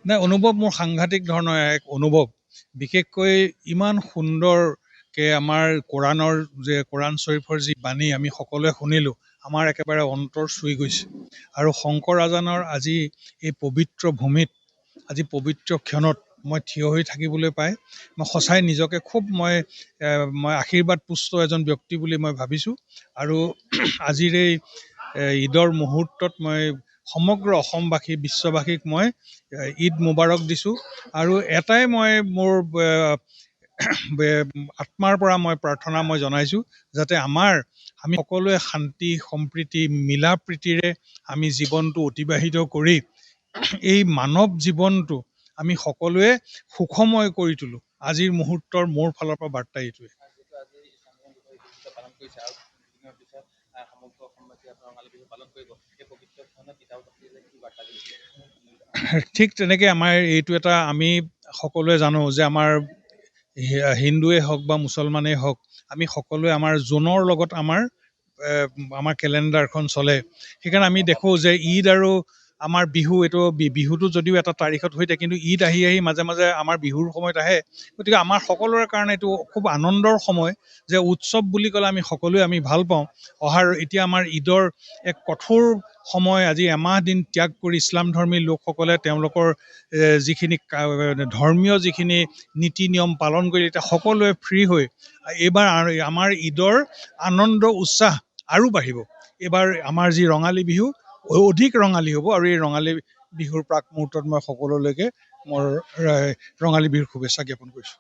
নাই, অনুভৱ মোৰ সাংঘাতিক ধৰণৰ এক অনুভৱ। বিশেষকৈ ইমান সুন্দৰকে আমাৰ কোৰাণ শ্বৰীফৰ যি বাণী আমি সকলোৱে শুনিলোঁ, আমাৰ একেবাৰে অন্তৰ চুই গৈছে। আৰু শংকৰ ৰাজানৰ আজি এই পবিত্ৰ ভূমিত, আজি পবিত্ৰ ক্ষণত মই থিয় হৈ থাকিবলৈ পাই মই সঁচাই নিজকে খুব মই আশীৰ্বাদ পুষ্ট এজন ব্যক্তি বুলি মই ভাবিছোঁ। আৰু আজিৰ এই ঈদৰ মুহূৰ্তত মই সমগ্ৰ অসমবাসী, বিশ্ববাসীক মই ঈদ মুবাৰক দিছোঁ। আৰু এটাই মই মোৰ আত্মাৰ পৰা মই প্ৰাৰ্থনা মই জনাইছোঁ, যাতে আমি সকলোৱে শান্তি সম্প্ৰীতি মিলা প্ৰীতিৰে আমি জীৱনটো অতিবাহিত কৰি এই মানৱ জীৱনটো আমি সকলোৱে সুখময় কৰি তোলোঁ। আজিৰ মুহূৰ্তৰ মোৰ ফালৰ পৰা বাৰ্তা এইটোৱে। ঠিক তেনেকে আমাৰ এইটো এটা আমি সকলোৱে জানো যে আমাৰ হিন্দুৱে হওক বা মুছলমানেই হওক, আমি সকলোৱে আমাৰ জোনৰ লগত আমাৰ কেলেণ্ডাৰখন চলে। সেইকাৰণে আমি দেখোঁ যে ঈদ আৰু আমাৰ বিহু, বিহুটো যদিও এটা তাৰিখত হৈ থাকে, কিন্তু ঈদ আহি মাজে মাজে আমাৰ বিহুৰ সময়ত আহে। গতিকে আমাৰ সকলোৰে কাৰণে এইটো খুব আনন্দৰ সময়, যে উৎসৱ বুলি ক'লে আমি সকলোৱে ভাল পাওঁ। এতিয়া আমাৰ ঈদৰ এক কঠোৰ সময়, আজি এমাহ দিন ত্যাগ কৰি ইছলাম ধৰ্মী লোকসকলে তেওঁলোকৰ যিখিনি ধৰ্মীয় যিখিনি নীতি নিয়ম পালন কৰি এতিয়া সকলোৱে ফ্ৰী হৈ এইবাৰ আমাৰ ঈদৰ আনন্দ উৎসাহ আৰু বাঢ়িব। এইবাৰ আমাৰ যি ৰঙালী বিহু অধিক ৰঙালী হ'ব। আৰু এই ৰঙালী বিহুৰ প্ৰাক মুহূৰ্তত মই সকলোলৈকে মোৰ ৰঙালী বিহুৰ শুভেচ্ছা জ্ঞাপন কৰিছোঁ।